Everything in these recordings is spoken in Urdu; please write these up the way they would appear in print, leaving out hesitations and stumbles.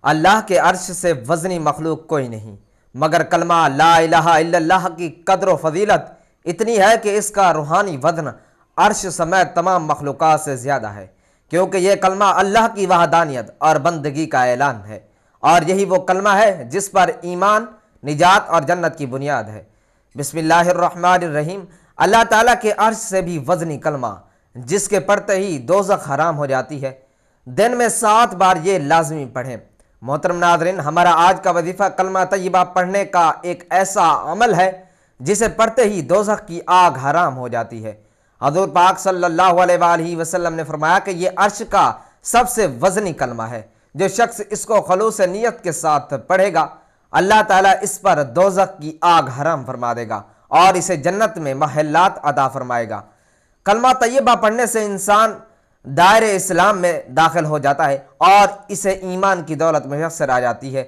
اللہ کے عرش سے وزنی مخلوق کوئی نہیں، مگر کلمہ لا الہ الا اللہ کی قدر و فضیلت اتنی ہے کہ اس کا روحانی وزن عرش سمیت تمام مخلوقات سے زیادہ ہے، کیونکہ یہ کلمہ اللہ کی وحدانیت اور بندگی کا اعلان ہے، اور یہی وہ کلمہ ہے جس پر ایمان، نجات اور جنت کی بنیاد ہے۔ بسم اللہ الرحمن الرحیم۔ اللہ تعالیٰ کے عرش سے بھی وزنی کلمہ، جس کے پڑھتے ہی دوزخ حرام ہو جاتی ہے۔ دن میں 7 بار یہ لازمی پڑھیں۔ محترم ناظرین، ہمارا آج کا وظیفہ کلمہ طیبہ پڑھنے کا ایک ایسا عمل ہے جسے پڑھتے ہی دوزخ کی آگ حرام ہو جاتی ہے۔ حضور پاک صلی اللہ علیہ وآلہ وسلم نے فرمایا کہ یہ عرش کا سب سے وزنی کلمہ ہے۔ جو شخص اس کو خلوص نیت کے ساتھ پڑھے گا، اللہ تعالیٰ اس پر دوزخ کی آگ حرام فرما دے گا اور اسے جنت میں محلات عطا فرمائے گا۔ کلمہ طیبہ پڑھنے سے انسان دائرہ اسلام میں داخل ہو جاتا ہے اور اسے ایمان کی دولت میسر آ جاتی ہے۔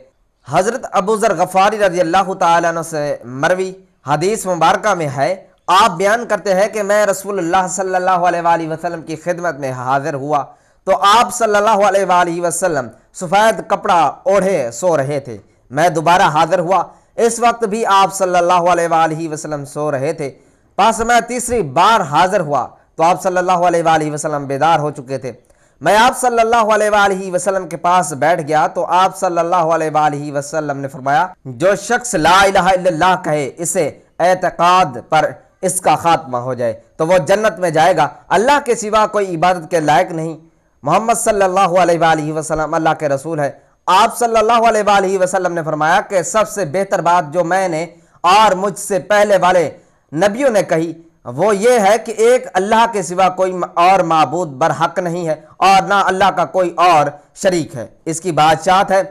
حضرت ابو ذر غفاری رضی اللہ تعالیٰ عنہ سے مروی حدیث مبارکہ میں ہے، آپ بیان کرتے ہیں کہ میں رسول اللہ صلی اللہ علیہ وآلہ وسلم کی خدمت میں حاضر ہوا تو آپ صلی اللہ علیہ وآلہ وسلم سفید کپڑا اوڑھے سو رہے تھے۔ میں دوبارہ حاضر ہوا، اس وقت بھی آپ صلی اللہ علیہ وآلہ وسلم سو رہے تھے۔ پس میں تیسری بار حاضر ہوا تو آپ صلی اللہ علیہ وآلہ وسلم بیدار ہو چکے تھے۔ میں آپ صلی اللہ علیہ وآلہ وسلم کے پاس بیٹھ گیا تو آپ صلی اللہ علیہ وآلہ وسلم نے فرمایا، جو شخص لا الہ الا اللہ کہے، اسے اعتقاد پر اس کا خاتمہ ہو جائے تو وہ جنت میں جائے گا۔ اللہ کے سوا کوئی عبادت کے لائق نہیں، محمد صلی اللہ علیہ وآلہ وسلم اللہ کے رسول ہے۔ آپ صلی اللہ علیہ وآلہ وسلم نے فرمایا کہ سب سے بہتر بات جو میں نے اور مجھ سے پہلے والے نبیوں نے کہی وہ یہ ہے کہ ایک اللہ کے سوا کوئی اور معبود برحق نہیں ہے اور نہ اللہ کا کوئی اور شریک ہے، اس کی بادشاہت ہے،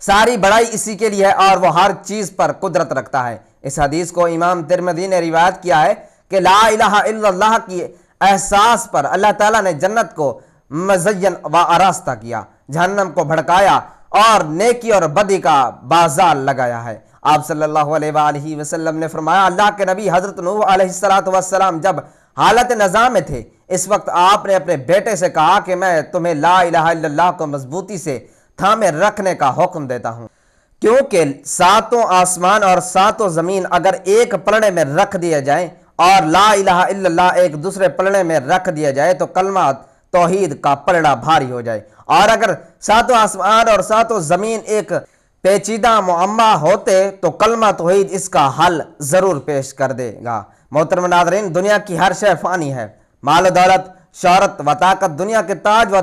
ساری بڑائی اسی کے لیے ہے اور وہ ہر چیز پر قدرت رکھتا ہے۔ اس حدیث کو امام ترمذی نے روایت کیا ہے کہ لا الہ الا اللہ کی احساس پر اللہ تعالیٰ نے جنت کو مزین و آراستہ کیا، جہنم کو بھڑکایا اور نیکی اور بدی کا بازار لگایا ہے۔ آپ صلی اللہ علیہ وآلہ وسلم نے فرمایا، اللہ کے نبی حضرت نوح علیہ السلام جب حالت نزاع میں تھے، اس وقت آپ نے اپنے بیٹے سے کہا کہ میں تمہیں لا الہ الا اللہ کو مضبوطی سے تھامے رکھنے کا حکم دیتا ہوں، کیونکہ 7 آسمان اور 7 زمین اگر ایک پلڑے میں رکھ دیا جائیں اور لا الہ الا اللہ ایک دوسرے پلڑے میں رکھ دیا جائے تو کلمہ توحید کا پلڑا بھاری ہو جائے، اور اگر 7 آسمان اور 7 زمین ایک پیچیدہ معمہ ہوتے تو کلمہ توحید اس کا حل ضرور پیش کر دے گا۔ محترم ناظرین، دنیا کی ہر شے فانی ہے، مال و دولت، شہرت و طاقت، دنیا کے تاج و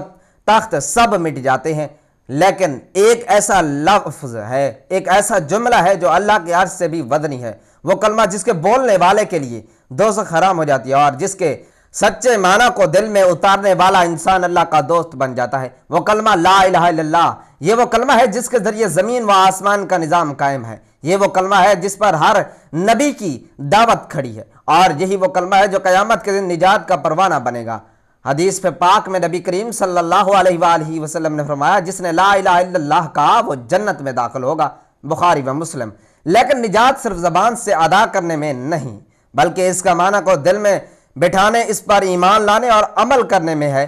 تخت سب مٹ جاتے ہیں، لیکن ایک ایسا لفظ ہے، ایک ایسا جملہ ہے جو اللہ کے عرش سے بھی وزنی ہے، وہ کلمہ جس کے بولنے والے کے لیے دوزخ حرام ہو جاتی ہے اور جس کے سچے معنی کو دل میں اتارنے والا انسان اللہ کا دوست بن جاتا ہے، وہ کلمہ لا الہ الا اللہ۔ یہ وہ کلمہ ہے جس کے ذریعے زمین و آسمان کا نظام قائم ہے، یہ وہ کلمہ ہے جس پر ہر نبی کی دعوت کھڑی ہے، اور یہی وہ کلمہ ہے جو قیامت کے دن نجات کا پروانہ بنے گا۔ حدیث پاک میں نبی کریم صلی اللہ علیہ وآلہ وسلم نے فرمایا، جس نے لا الہ الا اللہ کہا وہ جنت میں داخل ہوگا، بخاری و مسلم۔ لیکن نجات صرف زبان سے ادا کرنے میں نہیں، بلکہ اس کا معنی کو دل میں بٹھانے، اس پر ایمان لانے اور عمل کرنے میں ہے۔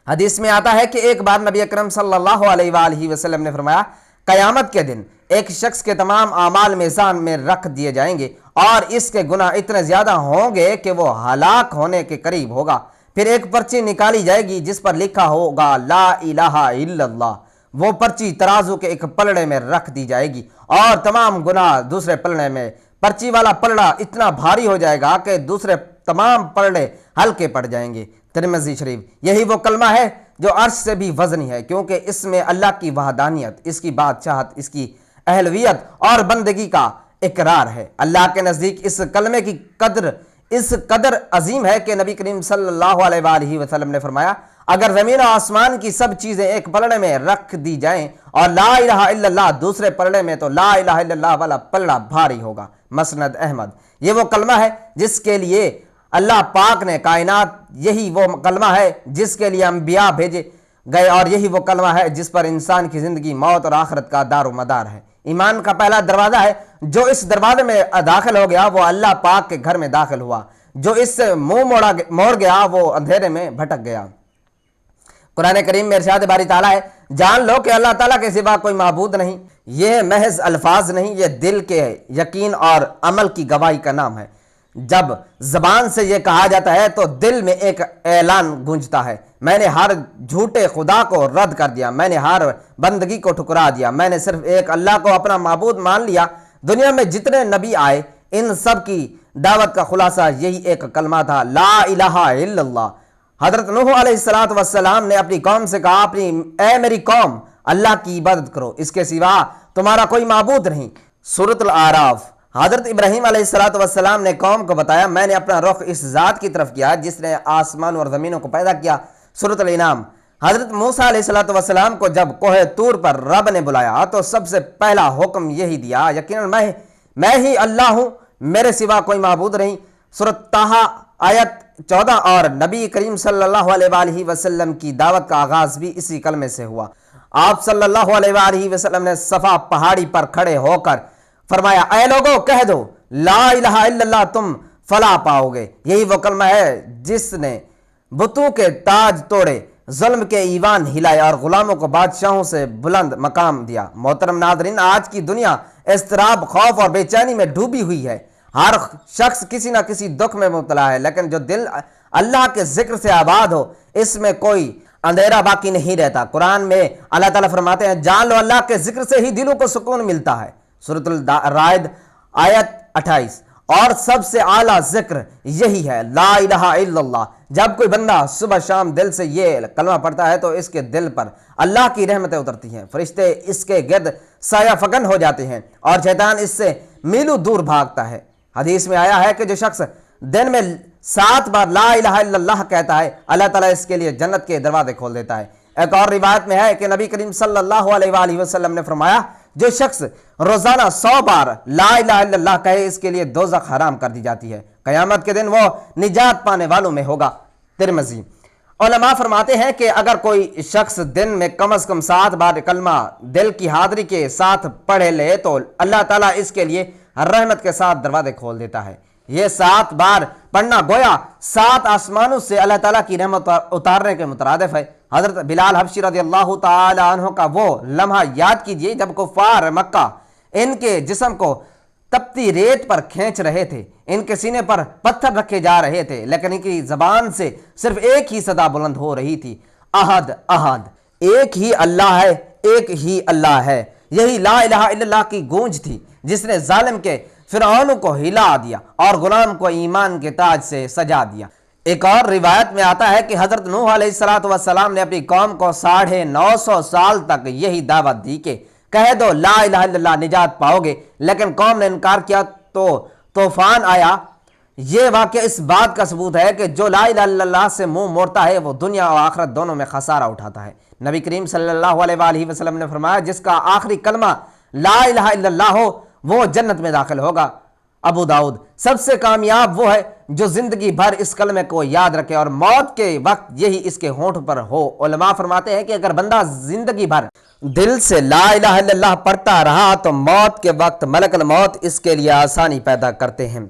حدیث میں آتا ہے کہ ایک بار نبی اکرم صلی اللہ علیہ وآلہ وسلم نے فرمایا، قیامت کے دن ایک شخص کے تمام اعمال میزان میں رکھ دیے جائیں گے اور اس کے گناہ اتنے زیادہ ہوں گے کہ وہ ہلاک ہونے کے قریب ہوگا۔ پھر ایک پرچی نکالی جائے گی جس پر لکھا ہوگا لا الہ الا اللہ۔ وہ پرچی ترازو کے ایک پلڑے میں رکھ دی جائے گی اور تمام گناہ دوسرے پلڑے میں۔ پرچی والا پلڑا اتنا بھاری ہو جائے گا کہ دوسرے تمام پلڑے ہلکے پڑ جائیں گے۔ ترمذی شریف۔ یہی وہ کلمہ ہے جو عرش سے بھی وزنی ہے، کیونکہ اس میں اللہ کی وحدانیت، اس کی بادشاہت، اس کی اہلیت اور بندگی کا اقرار ہے۔ اللہ کے نزدیک اس کلمے کی قدر اس قدر عظیم ہے کہ نبی کریم صلی اللہ علیہ وآلہ وسلم نے فرمایا، اگر زمین و آسمان کی سب چیزیں ایک پلڑے میں رکھ دی جائیں اور لا الہ الا اللہ دوسرے پلڑے میں، تو لا الہ الا اللہ والا پلڑا بھاری ہوگا۔ مسند احمد۔ یہ وہ کلمہ ہے جس کے لیے اللہ پاک نے کائنات، یہی وہ کلمہ ہے جس کے لیے انبیاء بھیجے گئے، اور یہی وہ کلمہ ہے جس پر انسان کی زندگی، موت اور آخرت کا دار و مدار ہے۔ ایمان کا پہلا دروازہ ہے، جو اس دروازے میں داخل ہو گیا وہ اللہ پاک کے گھر میں داخل ہوا، جو اس سے منہ موڑ گیا وہ اندھیرے میں بھٹک گیا۔ قرآن کریم میں ارشاد باری تعالیٰ ہے، جان لو کہ اللہ تعالیٰ کے سوا کوئی معبود نہیں۔ یہ محض الفاظ نہیں، یہ دل کے یقین اور عمل کی گواہی کا نام ہے۔ جب زبان سے یہ کہا جاتا ہے تو دل میں ایک اعلان گونجتا ہے، میں نے ہر جھوٹے خدا کو رد کر دیا، میں نے ہر بندگی کو ٹھکرا دیا، میں نے صرف ایک اللہ کو اپنا معبود مان لیا۔ دنیا میں جتنے نبی آئے ان سب کی دعوت کا خلاصہ یہی ایک کلمہ تھا، لا الہ الا اللہ۔ حضرت نوح علیہ السلام نے اپنی قوم سے کہا، اے میری قوم، اللہ کی عبادت کرو، اس کے سوا تمہارا کوئی معبود نہیں۔ سورۃ الاعراف۔ حضرت ابراہیم علیہ السلام نے قوم کو بتایا، میں نے اپنا رخ اس ذات کی طرف کیا جس نے آسمان اور زمینوں کو پیدا کیا۔ سورۃ الانعام۔ حضرت موسیٰ علیہ السلام کو جب کوہ طور پر رب نے بلایا تو سب سے پہلا حکم یہی دیا، یقیناً میں ہی اللہ ہوں، میرے سوا کوئی معبود نہیں۔ سورۃ طٰہٰ آیت 14۔ اور نبی کریم صلی اللہ علیہ وآلہ وسلم کی دعوت کا آغاز بھی اسی کلمے سے ہوا۔ آپ صلی اللہ علیہ وآلہ وسلم نے صفا پہاڑی پر کھڑے ہو کر فرمایا، اے لوگو کہہ دو لا الہ الا اللہ، تم فلاح پاؤ گے۔ یہی وہ کلمہ ہے جس نے بتوں کے تاج توڑے، ظلم کے ایوان ہلائے اور غلاموں کو بادشاہوں سے بلند مقام دیا۔ محترم ناظرین، آج کی دنیا اضطراب، خوف اور بے چینی میں ڈوبی ہوئی ہے۔ ہر شخص کسی نہ کسی دکھ میں مبتلا ہے، لیکن جو دل اللہ کے ذکر سے آباد ہو اس میں کوئی اندھیرا باقی نہیں رہتا۔ قرآن میں اللہ تعالیٰ فرماتے ہیں، جان لو اللہ کے ذکر سے ہی دلوں کو سکون ملتا ہے۔ سورۃ الرعد آیت 28۔ اور سب سے اعلیٰ ذکر یہی ہے، لا الہ الا اللہ۔ جب کوئی بندہ صبح شام دل سے یہ کلمہ پڑھتا ہے تو اس کے دل پر اللہ کی رحمتیں اترتی ہیں، فرشتے اس کے گرد سایہ فکن ہو جاتے ہیں اور شیطان اس سے میلوں دور بھاگتا ہے۔ حدیث میں آیا ہے کہ جو شخص دن میں 7 بار لا الہ الا اللہ کہتا ہے، اللہ تعالیٰ اس کے لیے جنت کے دروازے کھول دیتا ہے۔ ایک اور روایت میں ہے کہ نبی کریم صلی اللہ علیہ وآلہ وسلم نے فرمایا، جو شخص روزانہ 100 بار لا الہ الا اللہ کہے اس کے لیے دوزخ حرام کر دی جاتی ہے، قیامت کے دن وہ نجات پانے والوں میں ہوگا۔ ترمذی۔ علماء فرماتے ہیں کہ اگر کوئی شخص دن میں کم از کم 7 بار کلمہ دل کی حاضری کے ساتھ پڑھ لے تو اللہ تعالیٰ اس کے لیے رحمت کے ساتھ دروازے کھول دیتا ہے۔ یہ 7 بار پڑھنا گویا 7 آسمانوں سے اللہ تعالیٰ کی رحمت اتارنے کے مترادف ہے۔ حضرت بلال حبشی رضی اللہ تعالی عنہ کا وہ لمحہ یاد کیجئے جب کفار مکہ ان کے جسم کو تپتی ریت پر کھینچ رہے تھے، ان کے سینے پر پتھر رکھے جا رہے تھے، لیکن ان کی زبان سے صرف ایک ہی صدا بلند ہو رہی تھی، احد احد، ایک ہی اللہ ہے، ایک ہی اللہ ہے۔ یہی لا الہ الا اللہ کی گونج تھی جس نے ظالم کے فرعون کو ہلا دیا اور غلام کو ایمان کے تاج سے سجا دیا۔ ایک اور روایت میں آتا ہے کہ حضرت نوح علیہ السلام نے اپنی قوم کو 950 سال تک یہی دعوت دی کہ کہہ دو لا الہ الا اللہ، نجات پاؤ گے، لیکن قوم نے انکار کیا تو طوفان آیا۔ یہ واقعہ اس بات کا ثبوت ہے کہ جو لا الہ الا اللہ سے منہ موڑتا ہے وہ دنیا اور آخرت دونوں میں خسارہ اٹھاتا ہے۔ نبی کریم صلی اللہ علیہ وآلہ وسلم نے فرمایا، جس کا آخری کلمہ لا الہ الا اللہ ہو وہ جنت میں داخل ہوگا۔ ابو داؤد۔ سب سے کامیاب وہ ہے جو زندگی بھر اس کلمے کو یاد رکھے اور موت کے وقت یہی اس کے ہونٹ پر ہو۔ علماء فرماتے ہیں کہ اگر بندہ زندگی بھر دل سے لا الہ الا اللہ پڑھتا رہا تو موت کے وقت ملک الموت اس کے لیے آسانی پیدا کرتے ہیں۔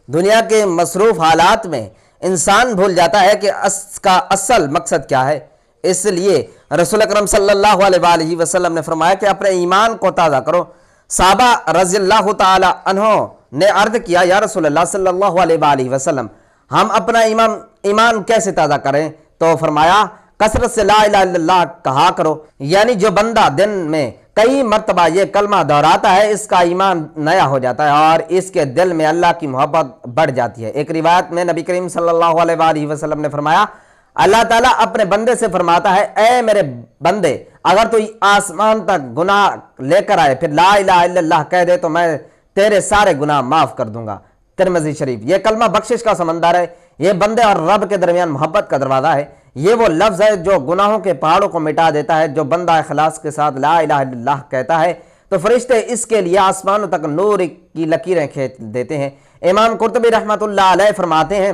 دنیا کے مصروف حالات میں انسان بھول جاتا ہے کہ اس کا اصل مقصد کیا ہے۔ اس لیے رسول اکرم صلی اللہ علیہ وآلہ وسلم نے فرمایا کہ اپنے ایمان کو تازہ کرو۔ صحابہ رضی اللہ تعالی عنہ نے عرض کیا، یا رسول اللہ صلی اللہ علیہ وآلہ وسلم، ہم اپنا ایمان کیسے تازہ کریں؟ تو فرمایا، کثرت سے لا الہ الا اللہ کہا کرو۔ یعنی جو بندہ دن میں کئی مرتبہ یہ کلمہ دہراتا ہے اس کا ایمان نیا ہو جاتا ہے اور اس کے دل میں اللہ کی محبت بڑھ جاتی ہے۔ ایک روایت میں نبی کریم صلی اللہ علیہ وآلہ وسلم نے فرمایا، اللہ تعالیٰ اپنے بندے سے فرماتا ہے، اے میرے بندے، اگر تو آسمان تک گناہ لے کر آئے پھر لا الہ الا اللہ کہہ دے تو میں تیرے سارے گناہ معاف کر دوں گا۔ ترمذی شریف۔ یہ کلمہ بخشش کا سمندر ہے، یہ بندے اور رب کے درمیان محبت کا دروازہ ہے۔ یہ وہ لفظ ہے جو گناہوں کے پہاڑوں کو مٹا دیتا ہے۔ جو بندہ اخلاص کے ساتھ لا الہ الا اللہ کہتا ہے تو فرشتے اس کے لیے آسمانوں تک نور کی لکیریں کھینچ دیتے ہیں۔ امام قرطبی رحمۃ اللہ علیہ فرماتے ہیں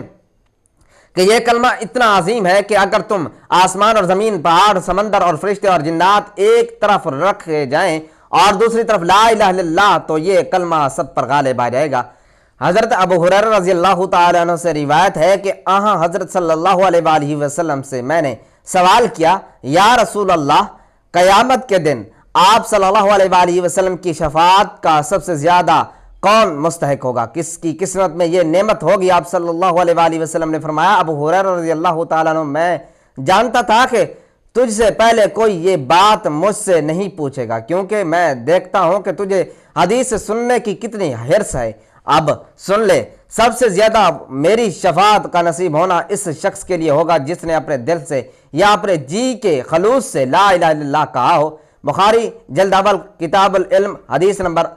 کہ یہ کلمہ اتنا عظیم ہے کہ اگر تم آسمان اور زمین، پہاڑ، سمندر اور فرشتے اور جنات ایک طرف رکھے جائیں اور دوسری طرف لا الہ الا اللہ تو یہ کلمہ سب پر غالب آ جائے گا۔ حضرت ابو ہریرہ رضی اللہ تعالی عنہ سے روایت ہے کہ حضرت صلی اللہ علیہ وآلہ وسلم سے میں نے سوال کیا، یا رسول اللہ، قیامت کے دن آپ صلی اللہ علیہ وآلہ وسلم کی شفاعت کا سب سے زیادہ کون مستحق ہوگا؟ کس کی قسمت میں یہ نعمت ہوگی؟ آپ صلی اللہ علیہ وآلہ وسلم نے فرمایا، ابو ہریرہ رضی اللہ تعالیٰ عنہ، میں جانتا تھا کہ تجھ سے پہلے کوئی یہ بات مجھ سے نہیں پوچھے گا، کیونکہ میں دیکھتا ہوں کہ تجھے حدیث سننے کی کتنی حرص ہے۔ اب سن لے، سب سے زیادہ میری شفاعت کا نصیب ہونا اس شخص کے لیے ہوگا جس نے اپنے دل سے یا اپنے جی کے خلوص سے لا الہ الا اللہ کہا ہو۔ بخاری جلد اول کتاب العلم حدیث نمبر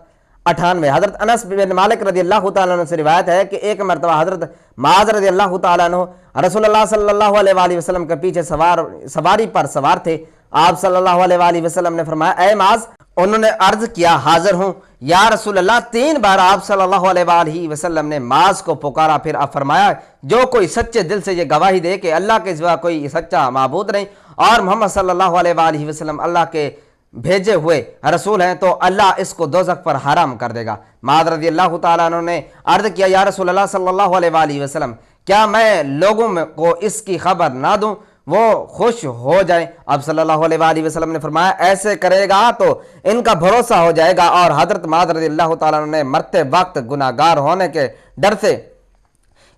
98۔ حضرت انس بن مالک رضی اللہ تعالیٰ عنہ سے روایت ہے کہ ایک مرتبہ حضرت معاذ رضی اللہ تعالیٰ عنہ رسول اللہ صلی اللہ علیہ وآلہ وسلم کے پیچھے سواری پر سوار تھے۔ آپ صلی اللہ علیہ وآلہ وسلم نے فرمایا، اے معاذ۔ انہوں نے عرض کیا، حاضر ہوں یا رسول اللہ۔ 3 بار آپ صلی اللہ علیہ وآلہ وسلم نے معاذ کو پکارا، پھر آپ فرمایا، جو کوئی سچے دل سے یہ گواہی دے کہ اللہ کے سوا کوئی سچا معبود نہیں اور محمد صلی اللہ علیہ وآلہ وسلم اللہ کے بھیجے ہوئے رسول ہیں، تو اللہ اس کو دوزخ پر حرام کر دے گا۔ معاذ رضی اللہ تعالیٰ عنہ نے عرض کیا، یا رسول اللہ صلی اللہ علیہ وآلہ وسلم، کیا میں لوگوں کو اس کی خبر نہ دوں، وہ خوش ہو جائیں؟ اب صلی اللہ علیہ وآلہ وسلم نے فرمایا، ایسے کرے گا تو ان کا بھروسہ ہو جائے گا۔ اور حضرت معاذ رضی اللہ تعالیٰ عنہ نے مرتے وقت گناہ گار ہونے کے ڈر سے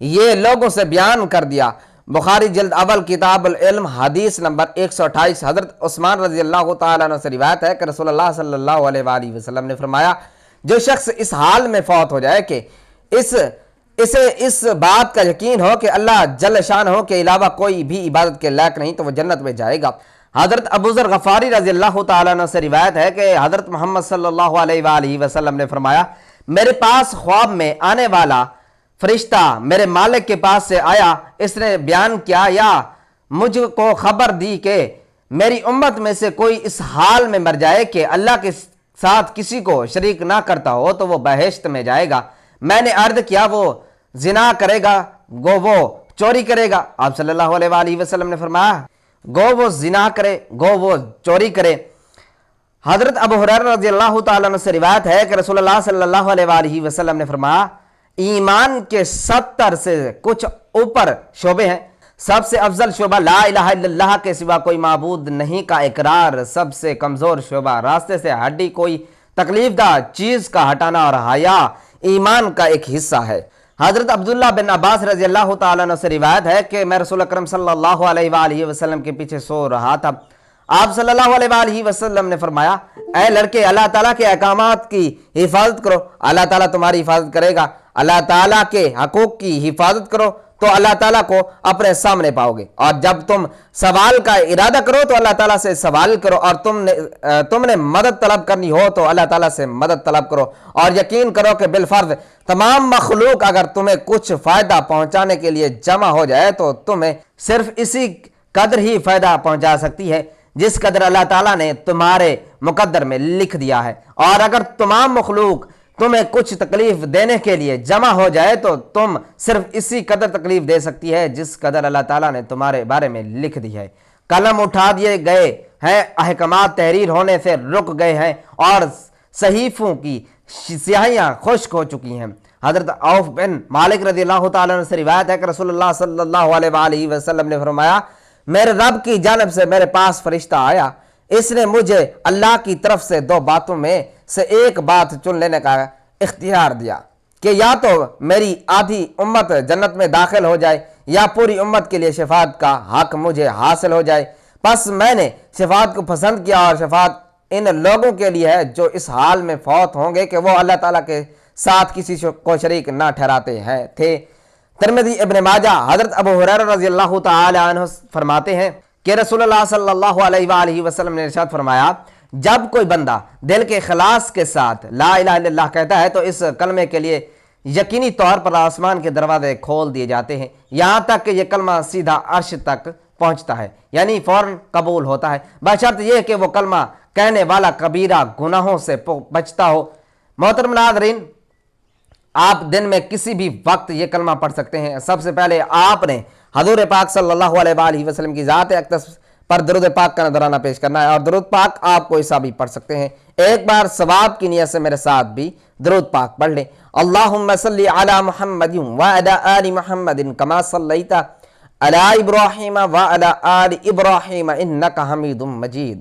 یہ لوگوں سے بیان کر دیا۔ بخاری جلد اول کتاب العلم حدیث نمبر 128۔ حضرت عثمان رضی اللہ تعالیٰ عنہ سے روایت ہے کہ رسول اللہ صلی اللہ علیہ وآلہ وسلم نے فرمایا، جو شخص اس حال میں فوت ہو جائے کہ اسے اس بات کا یقین ہو کہ اللہ جل شان ہو کے علاوہ کوئی بھی عبادت کے لائق نہیں، تو وہ جنت میں جائے گا۔ حضرت ابو ذر غفاری رضی اللہ تعالیٰ عنہ سے روایت ہے کہ حضرت محمد صلی اللہ علیہ وآلہ وسلم نے فرمایا، میرے پاس خواب میں آنے والا فرشتہ میرے مالک کے پاس سے آیا، اس نے بیان کیا یا مجھ کو خبر دی کہ میری امت میں سے کوئی اس حال میں مر جائے کہ اللہ کے ساتھ کسی کو شریک نہ کرتا ہو تو وہ بہشت میں جائے گا۔ میں نے عرض کیا، وہ زنا کرے گا گو وہ چوری کرے گا؟ آپ صلی اللہ علیہ وآلہ وسلم نے فرمایا، گو وہ زنا کرے گو وہ چوری کرے۔ حضرت ابو ہریرہ رضی اللہ تعالیٰ عنہ سے روایت ہے کہ رسول اللہ صلی اللہ علیہ وآلہ وسلم نے فرمایا، ایمان کے 70 سے کچھ اوپر شعبے ہیں، سب سے افضل شعبہ لا الہ الا اللہ کے سوا کوئی معبود نہیں کا اقرار، سب سے کمزور شعبہ راستے سے ہڈی کوئی تکلیف دہ چیز کا ہٹانا اور حیا ایمان کا ایک حصہ ہے۔ حضرت عبداللہ بن عباس رضی اللہ تعالیٰ عنہ سے روایت ہے کہ میں رسول اکرم صلی اللہ علیہ وآلہ وسلم کے پیچھے سو رہا تھا۔ آپ صلی اللہ علیہ وآلہ وسلم نے فرمایا، اے لڑکے، اللہ تعالیٰ کے احکامات کی حفاظت کرو، اللہ تعالیٰ تمہاری حفاظت کرے گا۔ اللہ تعالیٰ کے حقوق کی حفاظت کرو تو اللہ تعالیٰ کو اپنے سامنے پاؤ گے، اور جب تم سوال کا ارادہ کرو تو اللہ تعالیٰ سے سوال کرو، اور تم نے مدد طلب کرنی ہو تو اللہ تعالیٰ سے مدد طلب کرو، اور یقین کرو کہ بالفرض تمام مخلوق اگر تمہیں کچھ فائدہ پہنچانے کے لیے جمع ہو جائے تو تمہیں صرف اسی قدر ہی فائدہ پہنچا سکتی ہے جس قدر اللہ تعالیٰ نے تمہارے مقدر میں لکھ دیا ہے، اور اگر تمام مخلوق تمہیں کچھ تکلیف دینے کے لیے جمع ہو جائے تو تم صرف اسی قدر تکلیف دے سکتی ہے جس قدر اللہ تعالیٰ نے تمہارے بارے میں لکھ دی ہے۔ قلم اٹھا دیے گئے ہیں، احکامات تحریر ہونے سے رک گئے ہیں، اور صحیفوں کی سیاہیاں خشک ہو چکی ہیں۔ حضرت عوف بن مالک رضی اللہ تعالیٰ عنہ سے روایت ہے کہ رسول اللہ صلی اللہ علیہ وآلہ وسلم نے فرمایا، میرے رب کی جانب سے میرے پاس فرشتہ آیا، اس نے مجھے اللہ کی طرف سے 2 باتوں میں سے ایک بات چن لینے کا اختیار دیا کہ یا تو میری آدھی امت جنت میں داخل ہو جائے یا پوری امت کے لیے شفاعت کا حق مجھے حاصل ہو جائے۔ پس میں نے شفاعت کو پسند کیا، اور شفاعت ان لوگوں کے لیے ہے جو اس حال میں فوت ہوں گے کہ وہ اللہ تعالیٰ کے ساتھ کسی کو شریک نہ ٹھہراتے تھے۔ ترمذی، ابن ماجہ۔ حضرت ابو ہریرہ رضی اللہ تعالی عنہ فرماتے ہیں کہ رسول اللہ صلی اللہ علیہ وآلہ وسلم نے ارشاد فرمایا، جب کوئی بندہ دل کے اخلاص کے ساتھ لا الہ الا اللہ کہتا ہے تو اس کلمے کے لیے یقینی طور پر آسمان کے دروازے کھول دیے جاتے ہیں، یہاں تک کہ یہ کلمہ سیدھا عرش تک پہنچتا ہے، یعنی فوراً قبول ہوتا ہے، بشرط یہ کہ وہ کلمہ کہنے والا کبیرہ گناہوں سے بچتا ہو۔ محترم ناظرین، آپ دن میں کسی بھی وقت یہ کلمہ پڑھ سکتے ہیں۔ سب سے پہلے آپ نے حضور پاک صلی اللہ علیہ وآلہ وسلم کی ذات اقدس پر درود پاک کا نذرانہ پیش کرنا ہے، اور درود پاک آپ کو ایسا بھی پڑھ سکتے ہیں۔ ایک بار ثواب کی نیت سے میرے ساتھ بھی درود پاک پڑھ لیں۔ اللہم صلی علی محمد وعلی آل محمد کما صلیت علی ابراہیم وعلی آل ابراہیم انک حمید مجید۔